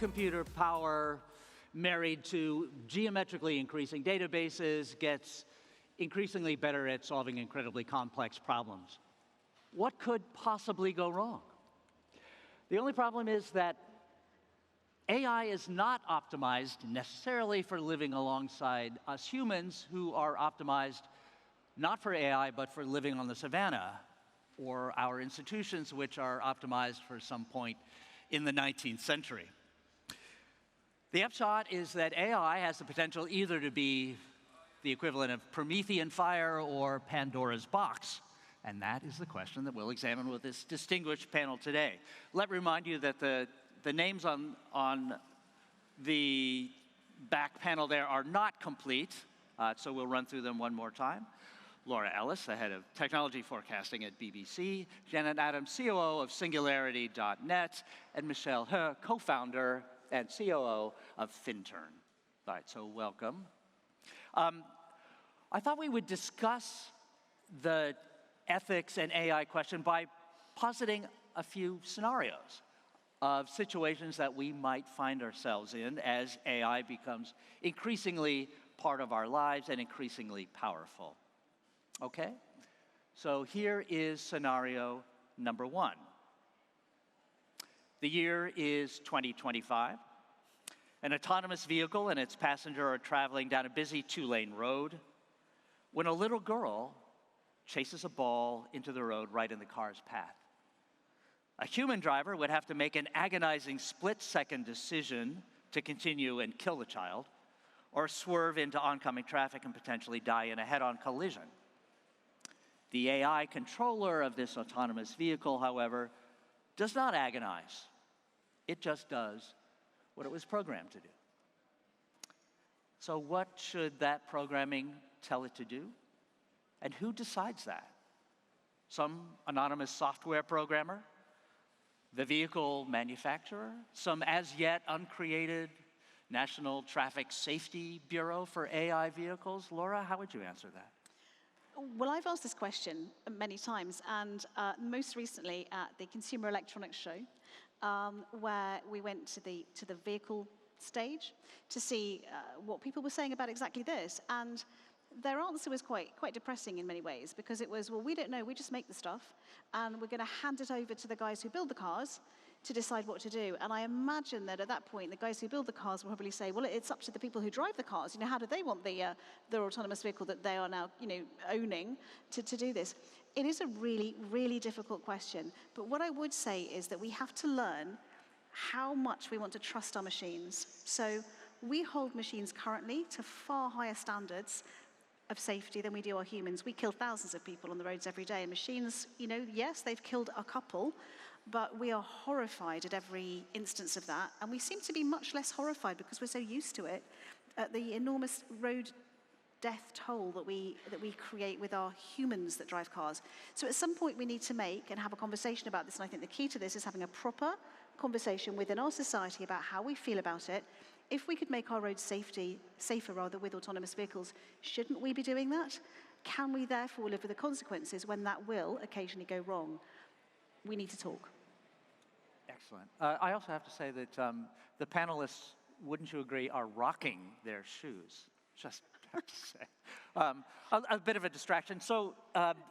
computer power married to geometrically increasing databases gets increasingly better at solving incredibly complex problems. What could possibly go wrong? The only problem is that AI is not optimized necessarily for living alongside us humans, who are optimized not for AI, but for living on the savannah, or our institutions, which are optimized for some point in the 19th century. The upshot is that AI has the potential either to be the equivalent of Promethean fire or Pandora's box. And that is the question that we'll examine with this distinguished panel today. Let me remind you that the names on the back panel there are not complete, so we'll run through them one more time. Laura Ellis, the head of technology forecasting at BBC, Janet Adams, COO of Singularity.net, and Michelle He, co-founder and COO of FinTurn. All right, so welcome. I thought we would discuss the ethics and AI question by positing a few scenarios of situations that we might find ourselves in as AI becomes increasingly part of our lives and increasingly powerful. Okay? So here is scenario number one. The year is 2025. An autonomous vehicle and its passenger are traveling down a busy two-lane road when a little girl chases a ball into the road right in the car's path. A human driver would have to make an agonizing split-second decision to continue and kill the child, or swerve into oncoming traffic and potentially die in a head-on collision. The AI controller of this autonomous vehicle, however, does not agonize. It just does what it was programmed to do. So what should that programming tell it to do? And who decides that? Some anonymous software programmer? The vehicle manufacturer? Some as yet uncreated National Traffic Safety Bureau for AI vehicles? Laura, how would you answer that? Well, I've asked this question many times, and most recently at the Consumer Electronics Show, where we went to the vehicle stage to see what people were saying about exactly this. And their answer was quite depressing in many ways, because it was, well, we don't know, we just make the stuff, and we're going to hand it over to the guys who build the cars to decide what to do. And I imagine that at that point, the guys who build the cars will probably say, well, it's up to the people who drive the cars. How do they want their autonomous vehicle that they are now, owning to do this? It is a really, really difficult question. But what I would say is that we have to learn how much we want to trust our machines. So we hold machines currently to far higher standards of safety than we do our humans. We kill thousands of people on the roads every day. And machines, yes, they've killed a couple, but we are horrified at every instance of that. And we seem to be much less horrified because we're so used to it, at the enormous road death toll that we create with our humans that drive cars. So at some point we need to make and have a conversation about this. And I think the key to this is having a proper conversation within our society about how we feel about it. If we could make our roads safer with autonomous vehicles, shouldn't we be doing that? Can we therefore live with the consequences when that will occasionally go wrong? We need to talk. Excellent. I also have to say that the panelists, wouldn't you agree, are rocking their shoes. Just have to say. A bit of a distraction. So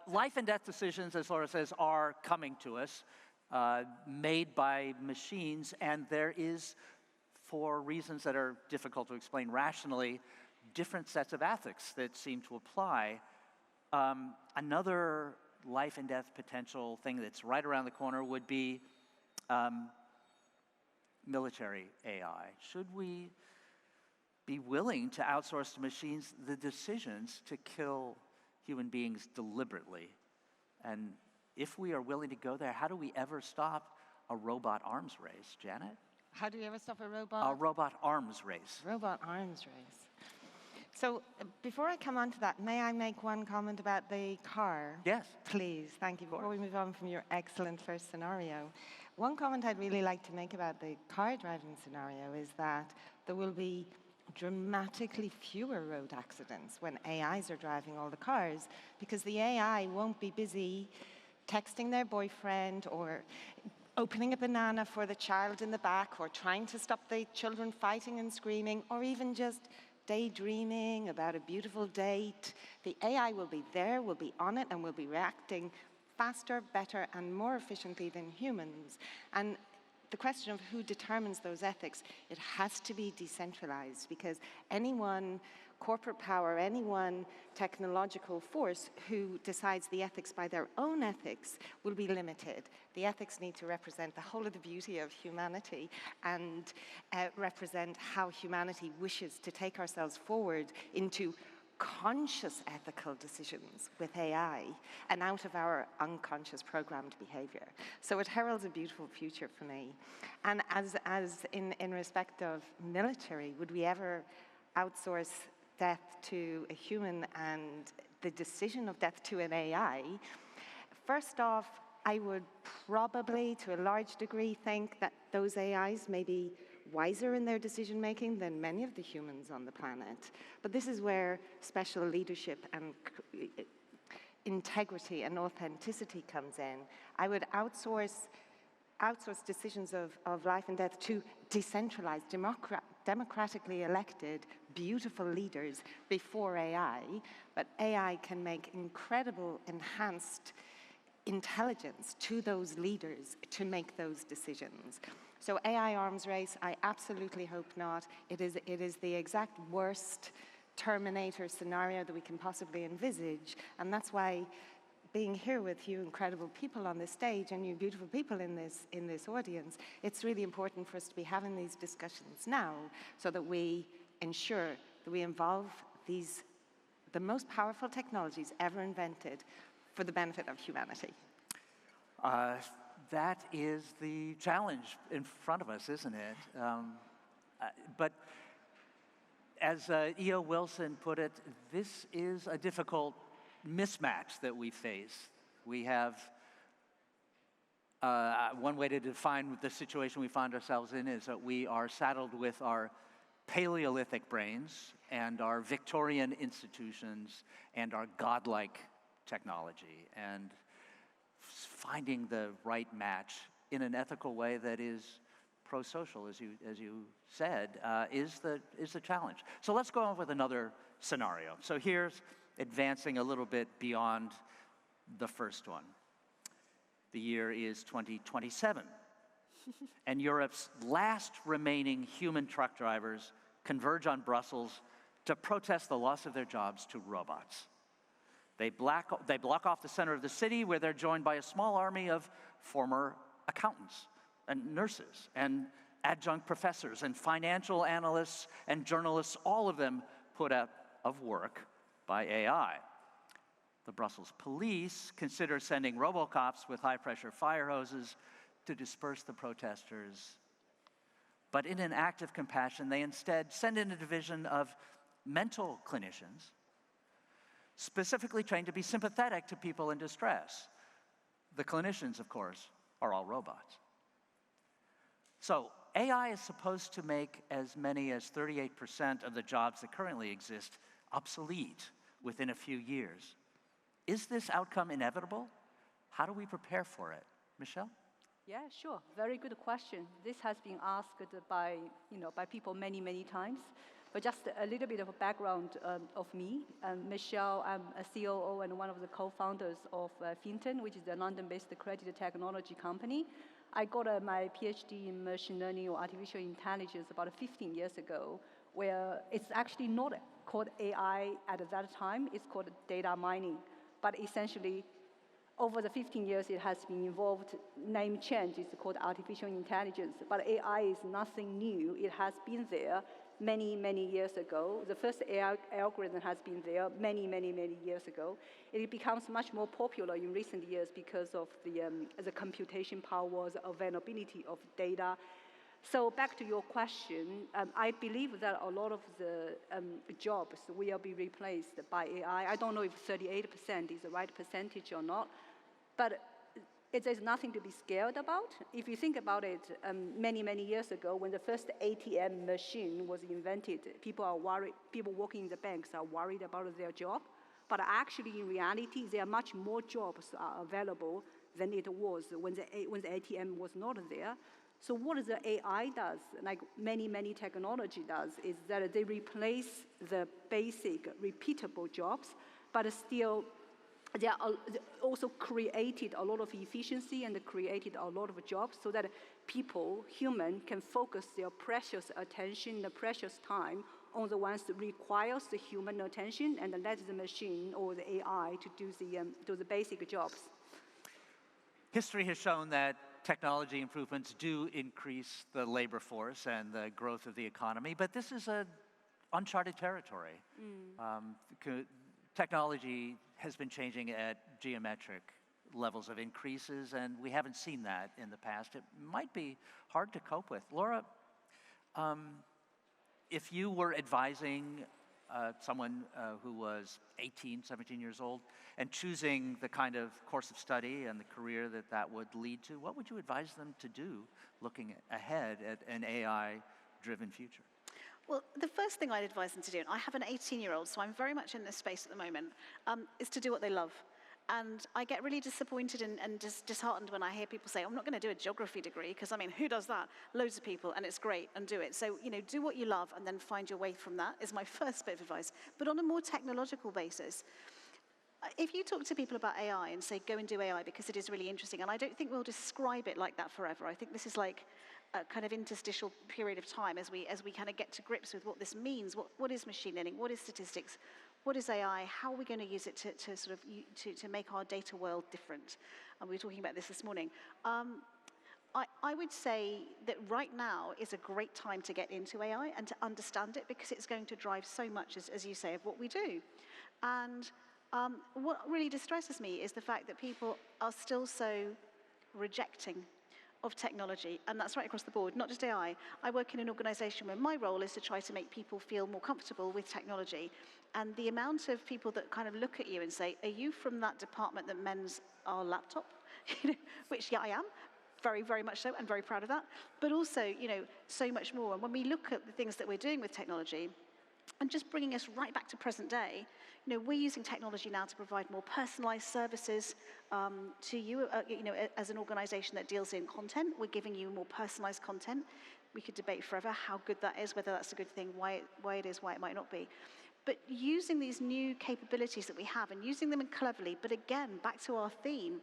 life and death decisions, as Laura says, are coming to us, made by machines, and there is, for reasons that are difficult to explain rationally, different sets of ethics that seem to apply. Another life and death potential thing that's right around the corner would be military AI. Should we be willing to outsource to machines the decisions to kill human beings deliberately? And if we are willing to go there, how do we ever stop a robot arms race, Janet? How do you ever stop a robot? A robot arms race. Robot arms race. So before I come on to that, may I make one comment about the car? Yes. Please, thank you. Before we move on from your excellent first scenario, one comment I'd really like to make about the car driving scenario is that there will be dramatically fewer road accidents when AIs are driving all the cars, because the AI won't be busy texting their boyfriend or opening a banana for the child in the back, or trying to stop the children fighting and screaming, or even just daydreaming about a beautiful date. The AI will be there, will be on it, and will be reacting faster, better, and more efficiently than humans. And the question of who determines those ethics, it has to be decentralized, because any one corporate power, any one technological force who decides the ethics by their own ethics will be limited. The ethics need to represent the whole of the beauty of humanity and represent how humanity wishes to take ourselves forward into conscious ethical decisions with AI and out of our unconscious programmed behavior. So it heralds a beautiful future for me. And as in respect of military, would we ever outsource death to a human and the decision of death to an AI? First off, I would probably, to a large degree, think that those AIs may be wiser in their decision-making than many of the humans on the planet. But this is where special leadership and integrity and authenticity comes in. I would outsource decisions of life and death to decentralized, democratically elected, beautiful leaders before AI. But AI can make incredible enhanced intelligence to those leaders to make those decisions. So AI arms race, I absolutely hope not. It is the exact worst Terminator scenario that we can possibly envisage, and that's why being here with you incredible people on this stage and you beautiful people in this audience, it's really important for us to be having these discussions now so that we ensure that we involve the most powerful technologies ever invented for the benefit of humanity. That is the challenge in front of us, isn't it? But as E.O. Wilson put it, this is a difficult mismatch that we face. We have, one way to define the situation we find ourselves in is that we are saddled with our Paleolithic brains and our Victorian institutions and our godlike technology. And finding the right match in an ethical way that is pro-social, as you said, is the challenge. So let's go on with another scenario. So here's advancing a little bit beyond the first one. The year is 2027, and Europe's last remaining human truck drivers converge on Brussels to protest the loss of their jobs to robots. They block off the center of the city, where they're joined by a small army of former accountants and nurses and adjunct professors and financial analysts and journalists, all of them put out of work by AI. The Brussels police consider sending robocops with high-pressure fire hoses to disperse the protesters. But in an act of compassion, they instead send in a division of mental clinicians specifically trained to be sympathetic to people in distress. The clinicians, of course, are all robots. So AI is supposed to make as many as 38% of the jobs that currently exist obsolete within a few years. Is this outcome inevitable? How do we prepare for it? Michelle? Yeah, sure. Very good question. This has been asked by people many, many times. But just a little bit of a background of me. Michelle, I'm a COO and one of the co-founders of Finton, which is a London-based credit technology company. I got my PhD in machine learning or artificial intelligence about 15 years ago, where it's actually not called AI at that time. It's called data mining. But essentially, over the 15 years, it has been involved, name change, it's called artificial intelligence. But AI is nothing new. It has been there many, many years ago. The first AI algorithm has been there many, many, many years ago. It becomes much more popular in recent years because of the computation power, the availability of data. So back to your question, I believe that a lot of the jobs will be replaced by AI. I don't know if 38% is the right percentage or not, but there's nothing to be scared about. If you think about it, many, many years ago, when the first ATM machine was invented, people are worried, people working in the banks are worried about their job. But actually, in reality, there are much more jobs are available than it was when the ATM was not there. So what the AI does, like many technology does, is that they replace the basic repeatable jobs, but still they also created a lot of efficiency and created a lot of jobs so that people, human, can focus their precious attention, the precious time on the ones that requires the human attention and let the machine or the AI to do the basic jobs. History has shown that technology improvements do increase the labor force and the growth of the economy, but this is uncharted territory. Technology has been changing at geometric levels of increases, and we haven't seen that in the past. It might be hard to cope with. Laura, if you were advising someone who was 18, 17 years old, and choosing the kind of course of study and the career that would lead to, what would you advise them to do looking ahead at an AI-driven future? Well, the first thing I'd advise them to do, and I have an 18-year-old, so I'm very much in this space at the moment, is to do what they love. And I get really disappointed and disheartened when I hear people say, I'm not going to do a geography degree, because, I mean, who does that? Loads of people, and it's great, and do it. So, do what you love and then find your way from that is my first bit of advice. But on a more technological basis, if you talk to people about AI and say, go and do AI because it is really interesting, and I don't think we'll describe it like that forever. I think this is like a kind of interstitial period of time as we kind of get to grips with what this means. What is machine learning? What is statistics? What is AI? How are we going to use it to sort of to make our data world different? And we were talking about this morning. I would say that right now is a great time to get into AI and to understand it, because it's going to drive so much, as you say, of what we do. And what really distresses me is the fact that people are still so rejecting of technology, and that's right across the board, not just AI. I work in an organization where my role is to try to make people feel more comfortable with technology, and the amount of people that kind of look at you and say, are you from that department that mends our laptop? Which, yeah, I am, very, very much so, and very proud of that, but also, so much more. And when we look at the things that we're doing with technology, and just bringing us right back to present day, we're using technology now to provide more personalized services to you. As an organization that deals in content, we're giving you more personalized content. We could debate forever how good that is, whether that's a good thing, why it is, why it might not be. But using these new capabilities that we have and using them cleverly, but again, back to our theme,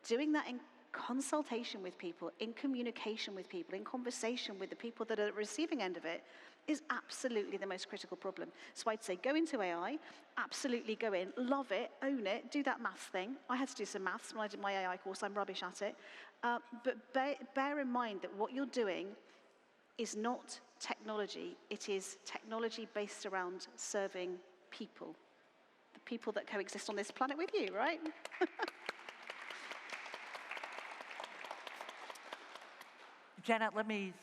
doing that in consultation with people, in communication with people, in conversation with the people that are at the receiving end of it, is absolutely the most critical problem. So I'd say go into AI, absolutely go in, love it, own it, do that maths thing. I had to do some maths when I did my AI course, I'm rubbish at it. But bear in mind that what you're doing is not technology, it is technology based around serving people. The people that coexist on this planet with you, right? Janet, let me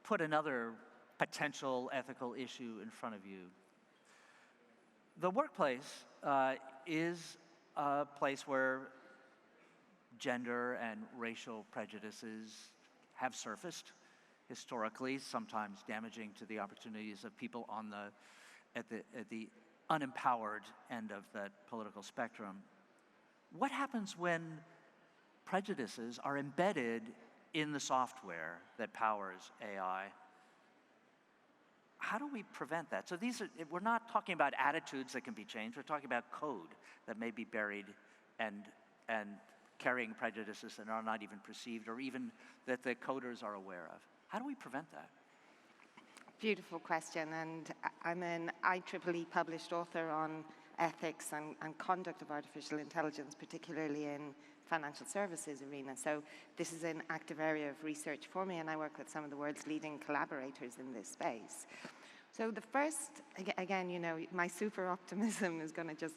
put another potential ethical issue in front of you. The workplace is a place where gender and racial prejudices have surfaced historically, sometimes damaging to the opportunities of people at the unempowered end of that political spectrum. What happens when prejudices are embedded in the software that powers AI? How do we prevent that? So we're not talking about attitudes that can be changed, we're talking about code that may be buried and carrying prejudices that are not even perceived or even that the coders are aware of. How do we prevent that? Beautiful question, and I'm an IEEE published author on ethics and conduct of artificial intelligence, particularly in financial services arena. So this is an active area of research for me, and I work with some of the world's leading collaborators in this space. So the first, again, my super optimism is going to just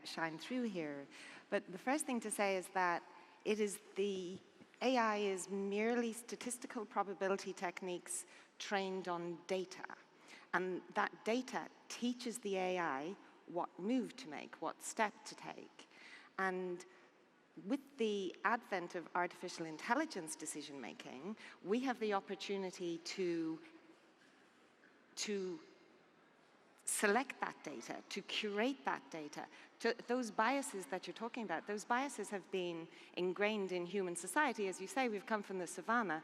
shine through here. But the first thing to say is that AI is merely statistical probability techniques trained on data. And that data teaches the AI what move to make, what step to take. And with the advent of artificial intelligence decision-making, we have the opportunity to select that data, to curate that data. Those biases that you're talking about, those biases have been ingrained in human society. As you say, we've come from the savannah,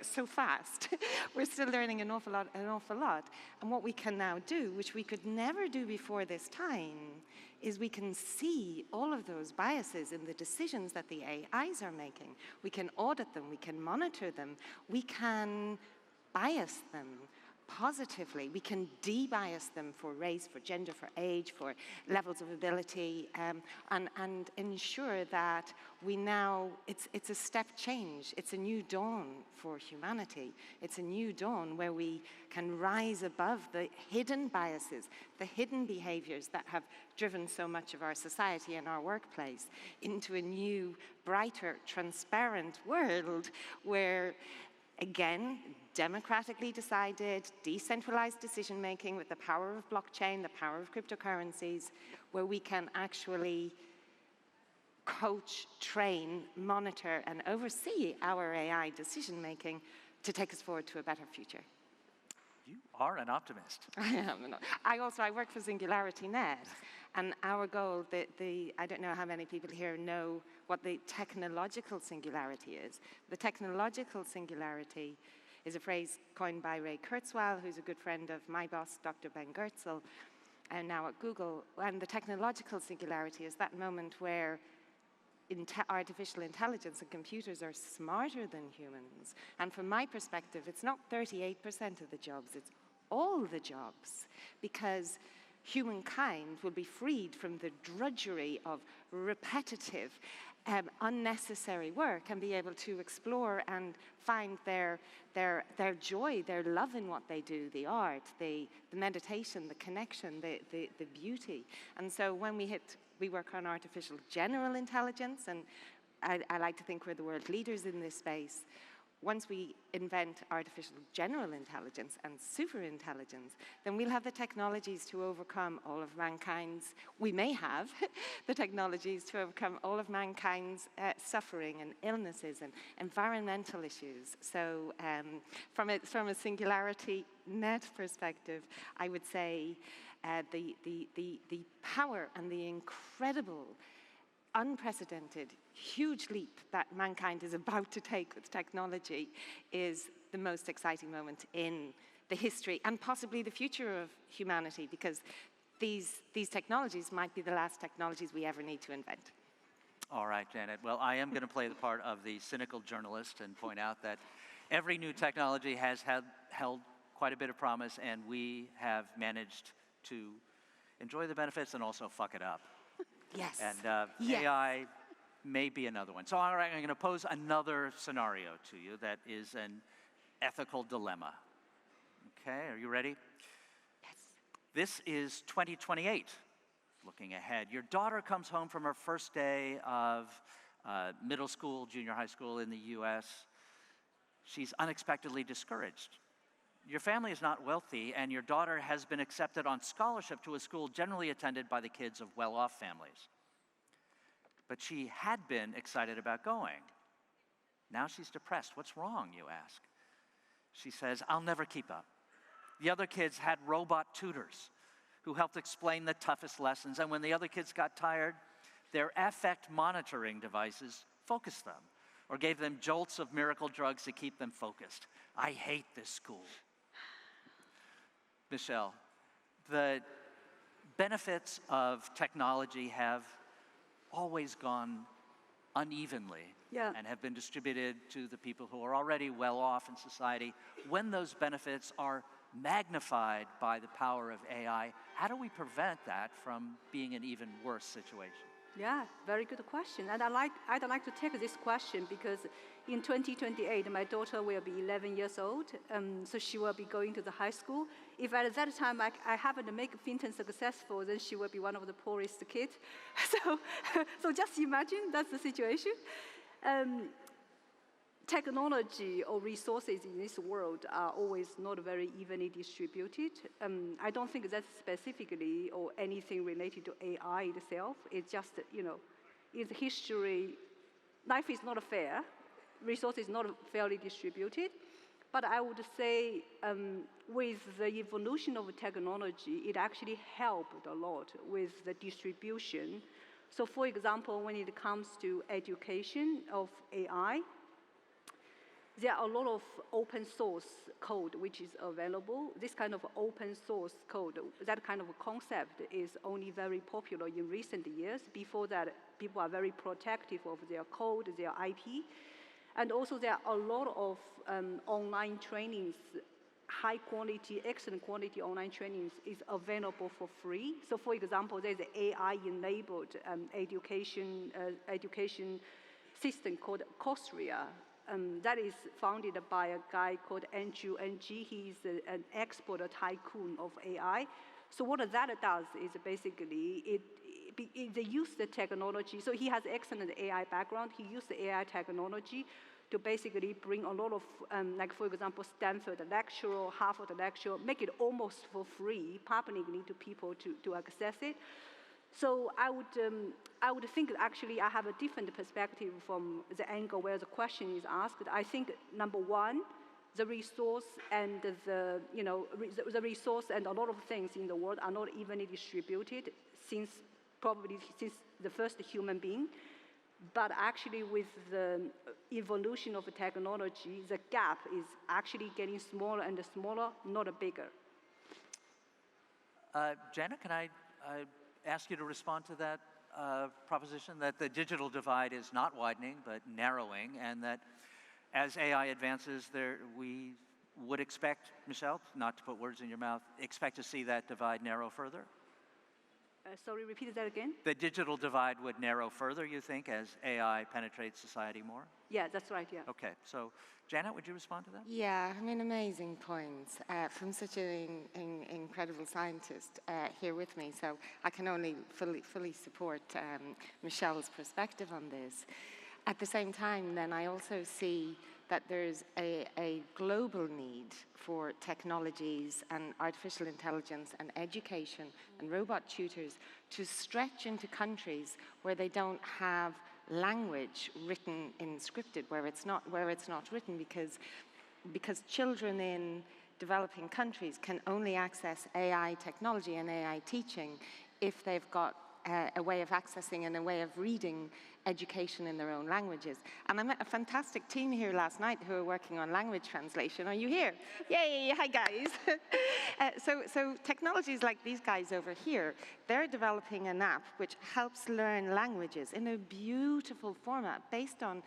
so fast. We're still learning an awful lot. And what we can now do, which we could never do before this time, is we can see all of those biases in the decisions that the AIs are making. We can audit them, we can monitor them, we can bias them positively. We can de-bias them for race, for gender, for age, for levels of ability, and ensure that we now, it's a step change. It's a new dawn for humanity. It's a new dawn where we can rise above the hidden biases, the hidden behaviors that have driven so much of our society and our workplace into a new, brighter, transparent world where, again, democratically decided, decentralized decision-making with the power of blockchain, the power of cryptocurrencies, where we can actually coach, train, monitor, and oversee our AI decision-making to take us forward to a better future. You are an optimist. I am. I work for SingularityNet, and our goal, I don't know how many people here know what the technological singularity is. The technological singularity is a phrase coined by Ray Kurzweil, who's a good friend of my boss, Dr. Ben Goertzel, and now at Google. And the technological singularity is that moment where artificial intelligence and computers are smarter than humans. And from my perspective, it's not 38% of the jobs, it's all the jobs, because humankind will be freed from the drudgery of repetitive, unnecessary work and be able to explore and find their joy, their love in what they do, the art, the meditation, the connection, the beauty. And so when we work on artificial general intelligence, and I like to think we're the world leaders in this space. Once we invent artificial general intelligence and superintelligence, then we'll have the technologies to overcome all of mankind's, we may have the technologies to overcome all of mankind's suffering and illnesses and environmental issues. So from a SingularityNet perspective, I would say the power and the incredible, unprecedented, huge leap that mankind is about to take with technology is the most exciting moment in the history and possibly the future of humanity, because these technologies might be the last technologies we ever need to invent. All right, Janet. Well, I am going to play the part of the cynical journalist and point out that every new technology has held quite a bit of promise, and we have managed to enjoy the benefits and also fuck it up. Yes. And yes. AI may be another one. So all right, I'm going to pose another scenario to you that is an ethical dilemma. Okay, are you ready? Yes. This is 2028, looking ahead. Your daughter comes home from her first day of middle school, junior high school in the US. She's unexpectedly discouraged. Your family is not wealthy, and your daughter has been accepted on scholarship to a school generally attended by the kids of well-off families. But she had been excited about going. Now she's depressed. What's wrong, you ask? She says, I'll never keep up. The other kids had robot tutors who helped explain the toughest lessons, and when the other kids got tired, their affect monitoring devices focused them or gave them jolts of miracle drugs to keep them focused. I hate this school. Michelle, the benefits of technology have always gone unevenly and have been distributed to the people who are already well off in society. When those benefits are magnified by the power of AI, how do we prevent that from being an even worse situation? Yeah, very good question. And I'd like to take this question because in 2028, my daughter will be 11 years old, so she will be going to the high school. If at that time I happen to make Finton successful, then she will be one of the poorest kids. So just imagine that's the situation. Technology or resources in this world are always not very evenly distributed. I don't think that's specifically or anything related to AI itself. It's just, it's history. Life is not fair. Resources not fairly distributed. But I would say with the evolution of technology, it actually helped a lot with the distribution. So for example, when it comes to education of AI, there are a lot of open source code which is available. This kind of open source code, that kind of concept is only very popular in recent years. Before that, people are very protective of their code, their IP. And also there are a lot of online trainings, high quality, excellent quality online trainings is available for free. So for example, there's an AI-enabled education system called Coursera. That is founded by a guy called Andrew Ng. He's an expert, a tycoon of AI. So what that does is basically, they use the technology. So he has excellent AI background. He used the AI technology to basically bring a lot of, like for example, Stanford lecturer, Harvard lecturer, make it almost for free, publicly to people to access it. So I would think actually I have a different perspective from the angle where the question is asked. I think number one, the resource and the resource and a lot of things in the world are not evenly distributed since the first human being. But actually with the evolution of technology, the gap is actually getting smaller and smaller, not bigger. Janet, can I ask you to respond to that proposition that the digital divide is not widening but narrowing, and that as AI advances, we would expect, Michelle, not to put words in your mouth, expect to see that divide narrow further? Sorry, repeat that again? The digital divide would narrow further, you think, as AI penetrates society more? Yeah, that's right, yeah. Okay, so Janet, would you respond to that? Yeah, I mean, amazing points from such an incredible scientist here with me. So I can only fully support Michelle's perspective on this. At the same time, then I also see that there's a global need for technologies and artificial intelligence and education and robot tutors to stretch into countries where they don't have language written in scripted, where it's not written, because children in developing countries can only access AI technology and AI teaching if they've got a way of accessing and a way of reading education in their own languages. And I met a fantastic team here last night who are working on language translation. Are you here? Yay, hi guys. So technologies like these guys over here, they're developing an app which helps learn languages in a beautiful format based on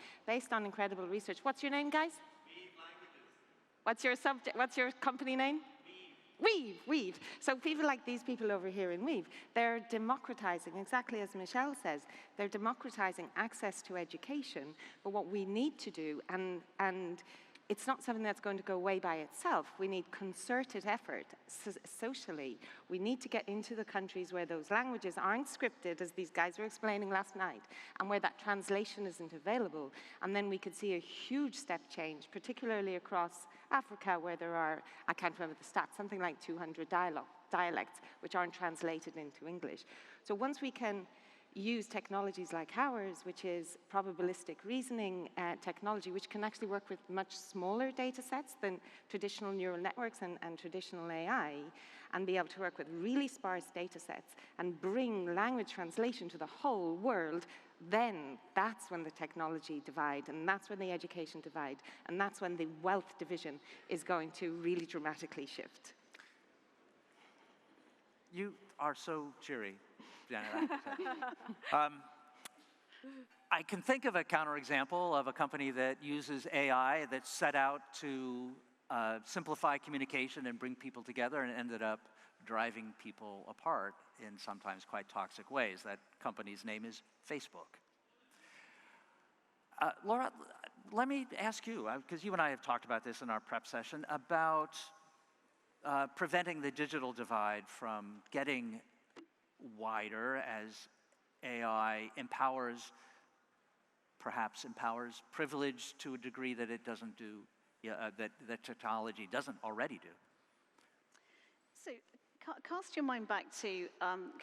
incredible research. What's your name, guys? Weave Languages. What's your subject? What's your company name? Weave. So people like these people over here in Weave, they're democratizing, exactly as Michelle says, they're democratizing access to education. But what we need to do, and it's not something that's going to go away by itself. We need concerted effort socially. We need to get into the countries where those languages aren't scripted, as these guys were explaining last night, and where that translation isn't available. And then we could see a huge step change, particularly across Africa, where there are, I can't remember the stats, something like 200 dialects which aren't translated into English. So once we can use technologies like ours, which is probabilistic reasoning technology, which can actually work with much smaller data sets than traditional neural networks and traditional AI, and be able to work with really sparse data sets and bring language translation to the whole world, then that's when the technology divide, and that's when the education divide, and that's when the wealth division is going to really dramatically shift. You are so cheery, Janet. I can think of a counterexample of a company that uses AI that set out to simplify communication and bring people together and ended up driving people apart in sometimes quite toxic ways. That company's name is Facebook. Laura, let me ask you, because you and I have talked about this in our prep session, about preventing the digital divide from getting wider as AI perhaps empowers privilege to a degree that it doesn't do, that technology doesn't already do. So Cast your mind back to,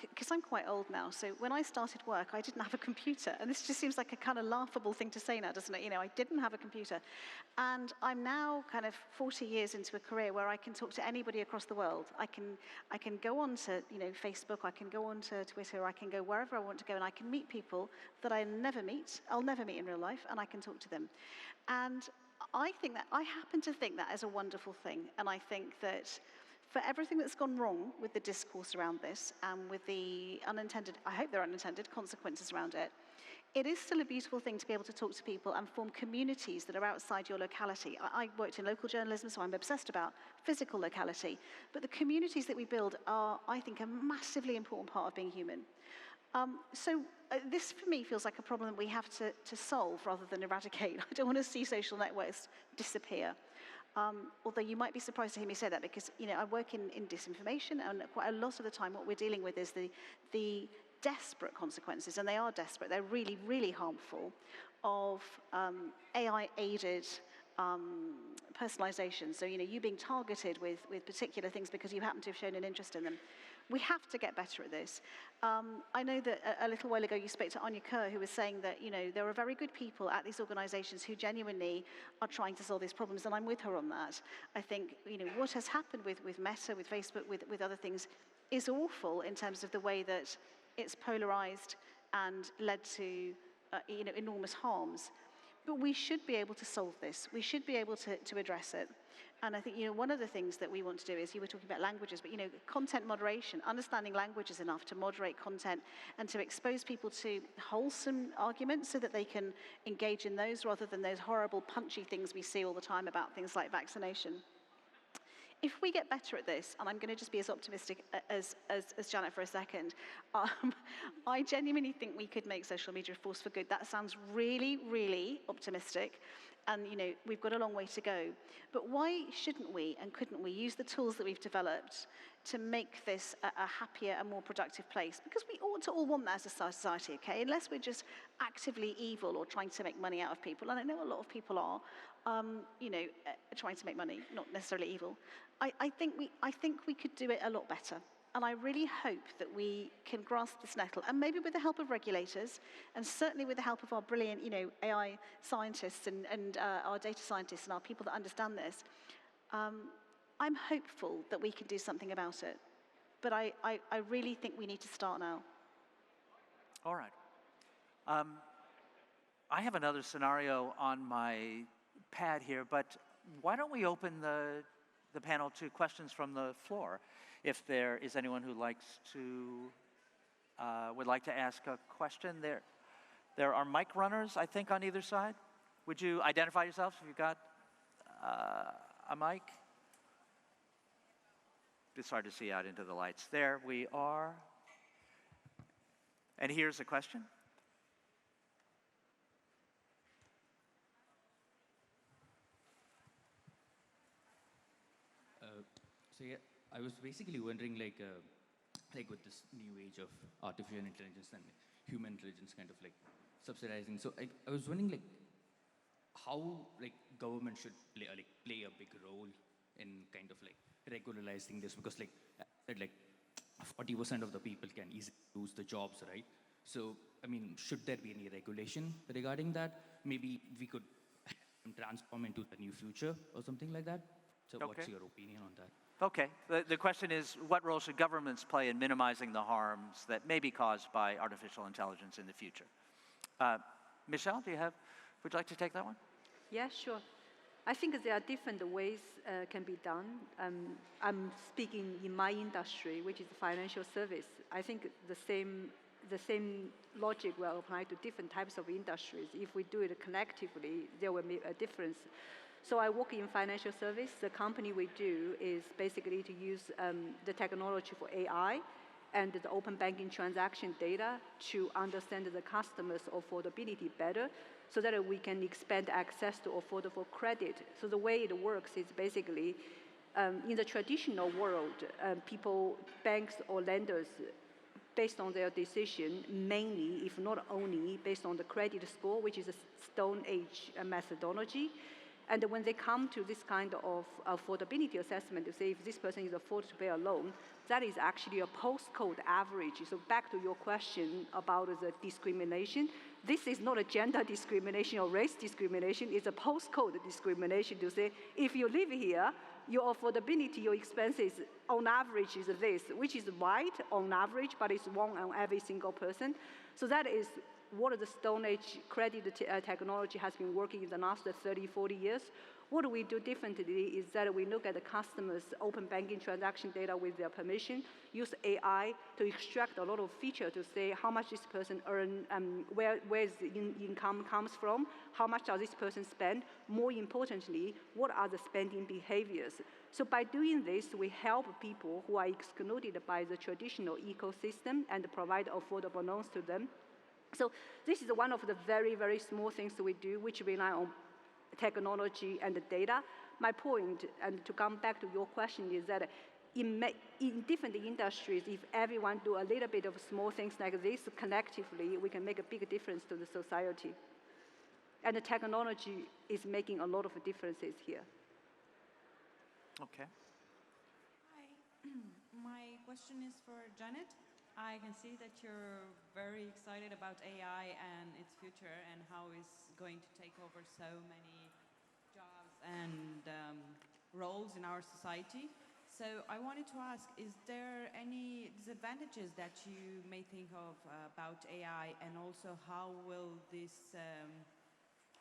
because I'm quite old now, so when I started work, I didn't have a computer. And this just seems like a kind of laughable thing to say now, doesn't it? You know, I didn't have a computer. And I'm now kind of 40 years into a career where I can talk to anybody across the world. I can go on to, Facebook, I can go on to Twitter, I can go wherever I want to go, and I can meet people that I'll never meet in real life, and I can talk to them. And I happen to think that is a wonderful thing. And I think that for everything that's gone wrong with the discourse around this and with the unintended, I hope they're unintended, consequences around it, it is still a beautiful thing to be able to talk to people and form communities that are outside your locality. I worked in local journalism, so I'm obsessed about physical locality. But the communities that we build are, I think, a massively important part of being human. This, for me, feels like a problem that we have to solve rather than eradicate. I don't want to see social networks disappear. Although you might be surprised to hear me say that, because I work in disinformation, and quite a lot of the time what we're dealing with is the desperate consequences, and they are desperate, they're really, really harmful, of AI-aided personalization. So you being targeted with particular things because you happen to have shown an interest in them. We have to get better at this. I know that a little while ago you spoke to Anya Kerr, who was saying that there are very good people at these organizations who genuinely are trying to solve these problems, and I'm with her on that. I think what has happened with Meta, with Facebook, with other things is awful in terms of the way that it's polarized and led to enormous harms. But we should be able to solve this. We should be able to address it. And I think one of the things that we want to do is, you were talking about languages, but content moderation, understanding languages enough to moderate content and to expose people to wholesome arguments so that they can engage in those rather than those horrible punchy things we see all the time about things like vaccination. If we get better at this, and I'm going to just be as optimistic as Janet for a second, I genuinely think we could make social media a force for good. That sounds really, really optimistic, and we've got a long way to go. But why shouldn't we and couldn't we use the tools that we've developed to make this a happier and more productive place? Because we ought to all want that as a society, okay? Unless we're just actively evil or trying to make money out of people, and I know a lot of people are, trying to make money, not necessarily evil. I think we could do it a lot better. And I really hope that we can grasp this nettle, and maybe with the help of regulators, and certainly with the help of our brilliant, AI scientists and our data scientists and our people that understand this. I'm hopeful that we can do something about it. But I really think we need to start now. All right. I have another scenario on my pad here, but why don't we open the panel to questions from the floor? If there is anyone who would like to ask a question, there are mic runners, I think, on either side. Would you identify yourselves if you've got a mic? It's hard to see out into the lights. There we are. And here's a question. I was basically wondering, like with this new age of artificial intelligence and human intelligence kind of subsidizing. So I was wondering, how government should play a big role in kind of regularizing this, because 40% of the people can easily lose the jobs, right? So I mean, should there be any regulation regarding that? Maybe we could transform into the new future or something like that. So Okay. What's your opinion on that? Okay. The question is, what role should governments play in minimizing the harms that may be caused by artificial intelligence in the future? Michelle, would you like to take that one? Yeah, sure. I think there are different ways can be done. I'm speaking in my industry, which is financial service. I think the same logic will apply to different types of industries. If we do it collectively, there will be a difference. So I work in financial service. The company we do is basically to use the technology for AI and the open banking transaction data to understand the customer's affordability better, so that we can expand access to affordable credit. So the way it works is basically, in the traditional world, banks or lenders, based on their decision, mainly, if not only, based on the credit score, which is a Stone Age methodology, And when they come to this kind of affordability assessment to say if this person is afford to pay a loan, that is actually a postcode average. So back to your question about the discrimination, this is not a gender discrimination or race discrimination, it's a postcode discrimination to say if you live here, your affordability, your expenses on average is this, which is right on average, but it's wrong on every single person. So that is what the Stone Age credit technology has been working in the last 30, 40 years. What we do differently is that we look at the customer's open banking transaction data with their permission, use AI to extract a lot of feature to say how much this person earn, where the income comes from, how much does this person spend, more importantly, what are the spending behaviors. So by doing this, we help people who are excluded by the traditional ecosystem and provide affordable loans to them. So this is one of the very, very small things we do, which rely on technology and the data. My point, and to come back to your question, is that in different industries, if everyone do a little bit of small things like this collectively, we can make a big difference to the society. And the technology is making a lot of differences here. Okay. Hi, my question is for Janet. I can see that you're very excited about AI and its future and how it's going to take over so many jobs and roles in our society. So I wanted to ask, is there any disadvantages that you may think of about AI, and also how will this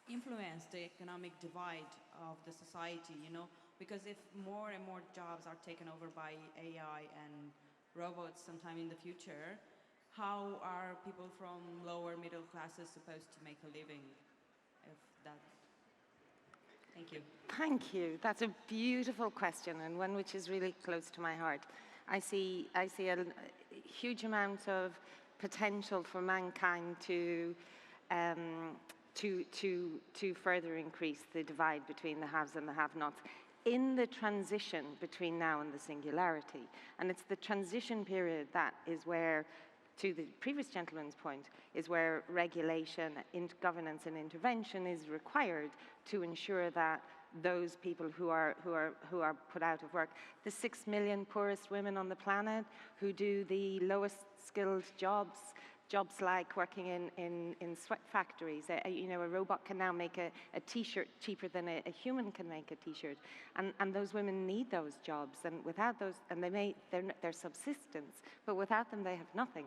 influence the economic divide of the society, you know? Because if more and more jobs are taken over by AI and robots sometime in the future, how are people from lower middle classes supposed to make a living if that? Thank you. Thank you. That's a beautiful question, and one which is really close to my heart. I see a huge amount of potential for mankind to further increase the divide between the haves and the have-nots in the transition between now and the singularity. And it's the transition period that is where, to the previous gentleman's point, is where regulation, governance and intervention is required to ensure that those people who are put out of work, the 6 million poorest women on the planet who do the lowest skilled jobs like working in sweat factories. A robot can now make a T-shirt cheaper than a human can make a T-shirt, and those women need those jobs, and without those, and their subsistence, but without them they have nothing.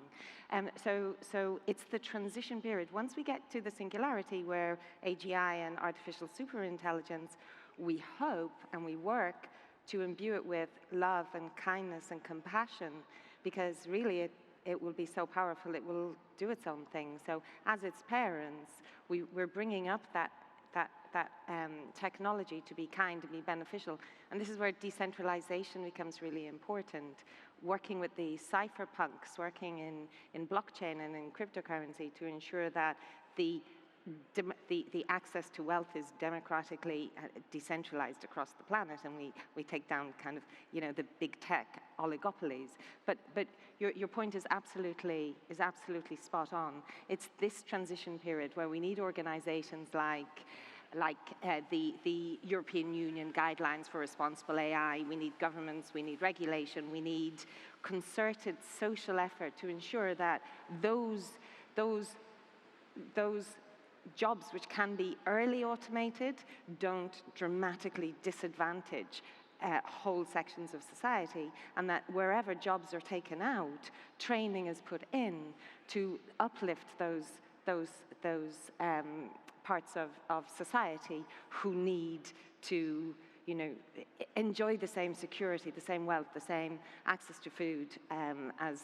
So it's the transition period. Once we get to the singularity where AGI and artificial superintelligence, we hope and we work to imbue it with love and kindness and compassion, because really it will be so powerful, it will do its own thing. So as its parents, we're bringing up that technology to be kind, to be beneficial. And this is where decentralization becomes really important. Working with the cypherpunks, working in blockchain and in cryptocurrency to ensure that the access to wealth is democratically decentralized across the planet, and we take down kind of, the big tech oligopolies. But your point is absolutely spot on. It's this transition period where we need organizations like the European Union guidelines for responsible AI. We need governments, we need regulation, we need concerted social effort to ensure that those jobs which can be early automated don't dramatically disadvantage whole sections of society, and that wherever jobs are taken out, training is put in to uplift those parts of society who need to enjoy the same security, the same wealth, the same access to food as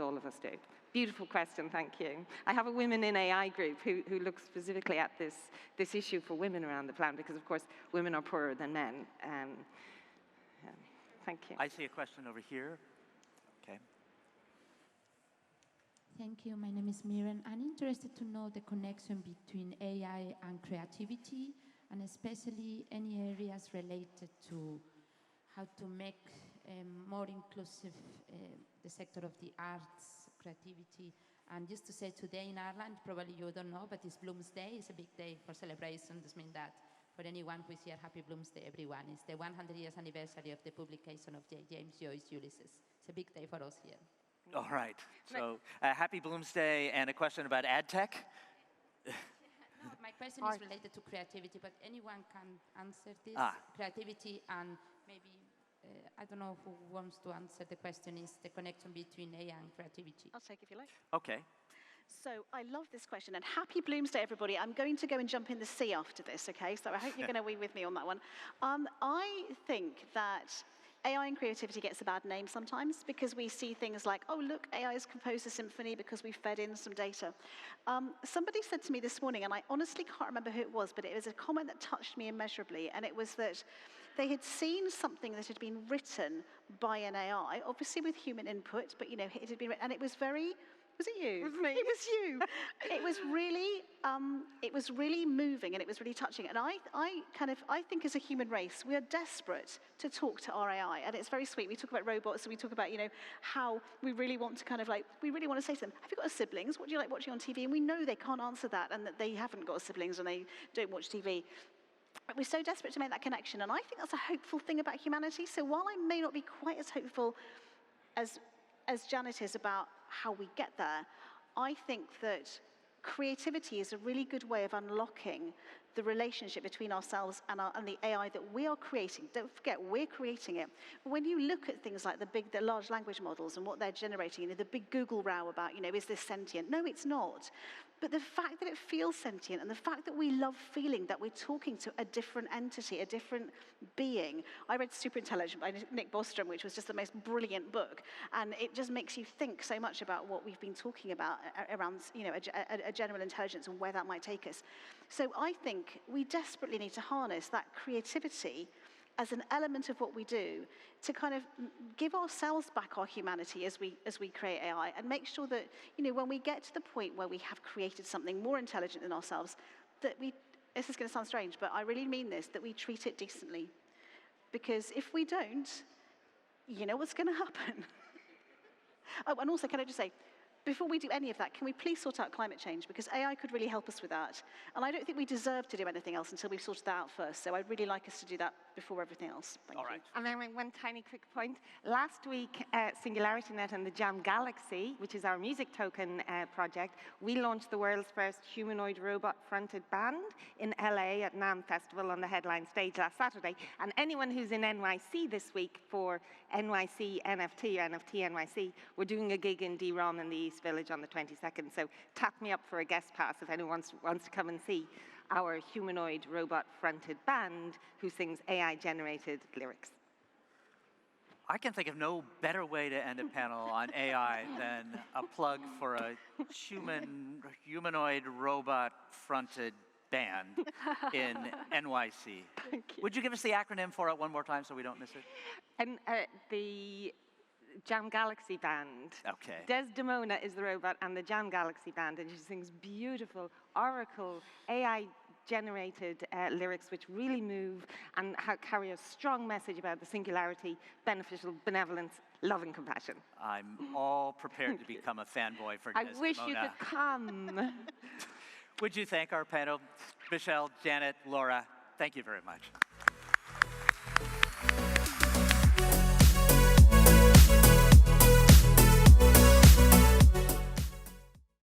all of us do. Beautiful question, thank you. I have a Women in AI group who looks specifically at this issue for women around the planet, because of course women are poorer than men. Thank you. I see a question over here. Okay. Thank you. My name is Miran. I'm interested to know the connection between AI and creativity, and especially any areas related to how to make more inclusive the sector of the arts, creativity. And just to say, today in Ireland, probably you don't know, but it's Bloomsday. It's a big day for celebration. This means that, for anyone who is here, Happy Bloomsday, everyone. It's the 100 years anniversary of the publication of James Joyce's Ulysses. It's a big day for us here. All right. So happy Bloomsday, and a question about ad tech. No, my question is related to creativity, but anyone can answer this. Creativity and maybe, I don't know who wants to answer the question, is the connection between AI and creativity. I'll take if you like. Okay. So I love this question, and happy Bloomsday, everybody. I'm going to go and jump in the sea after this, okay? So I hope you're going to be with me on that one. I think that AI and creativity gets a bad name sometimes because we see things like, oh, look, AI has composed a symphony because we fed in some data. Somebody said to me this morning, and I honestly can't remember who it was, but it was a comment that touched me immeasurably, and it was that they had seen something that had been written by an AI, obviously with human input, but, you know, it had been written, and it was very... Was it you? It was me. It was you. It was really moving, and it was really touching. And I think as a human race, we are desperate to talk to our AI, and it's very sweet. We talk about robots, and we talk about, you know, how we really want to kind of like, we really want to say to them, have you got siblings? What do you like watching on TV? And we know they can't answer that, and that they haven't got siblings, and they don't watch TV. But we're so desperate to make that connection, and I think that's a hopeful thing about humanity. So while I may not be quite as hopeful as Janet is about how we get there, I think that creativity is a really good way of unlocking the relationship between ourselves and the AI that we are creating. Don't forget, we're creating it. When you look at things like the large language models and what they're generating, you know, the big Google row about, you know, is this sentient? No, it's not. But the fact that it feels sentient, and the fact that we love feeling that we're talking to a different entity, a different being. I read Super Intelligent by Nick Bostrom, which was just the most brilliant book. And it just makes you think so much about what we've been talking about around, you know, a general intelligence and where that might take us. So I think we desperately need to harness that creativity as an element of what we do to kind of give ourselves back our humanity as we create AI, and make sure that, you know, when we get to the point where we have created something more intelligent than ourselves, that this is going to sound strange, but I really mean this, that we treat it decently. Because if we don't, you know what's going to happen. Oh, and also, can I just say, before we do any of that, can we please sort out climate change? Because AI could really help us with that. And I don't think we deserve to do anything else until we've sorted that out first. So I'd really like us to do that before everything else. Thank you. And then one tiny quick point. Last week, SingularityNet and the Jam Galaxy, which is our music token project, we launched the world's first humanoid robot-fronted band in LA at NAMM Festival on the headline stage last Saturday. And anyone who's in NYC this week for NYC NFT, NFT NYC, we're doing a gig in D-ROM in the East Village on the 22nd. So tap me up for a guest pass if anyone wants to come and see our humanoid robot-fronted band who sings AI-generated lyrics. I can think of no better way to end a panel on AI than a plug for a humanoid robot-fronted band in NYC. Would you give us the acronym for it one more time so we don't miss it? And the Jam Galaxy Band. Okay. Desdemona is the robot, and the Jam Galaxy Band, and she sings beautiful Oracle AI-generated lyrics which really move and carry a strong message about the singularity, beneficial benevolence, love and compassion. I'm all prepared to become a fanboy for Desdemona. I wish you could come. Would you thank our panel, Michelle, Janet, Laura? Thank you very much.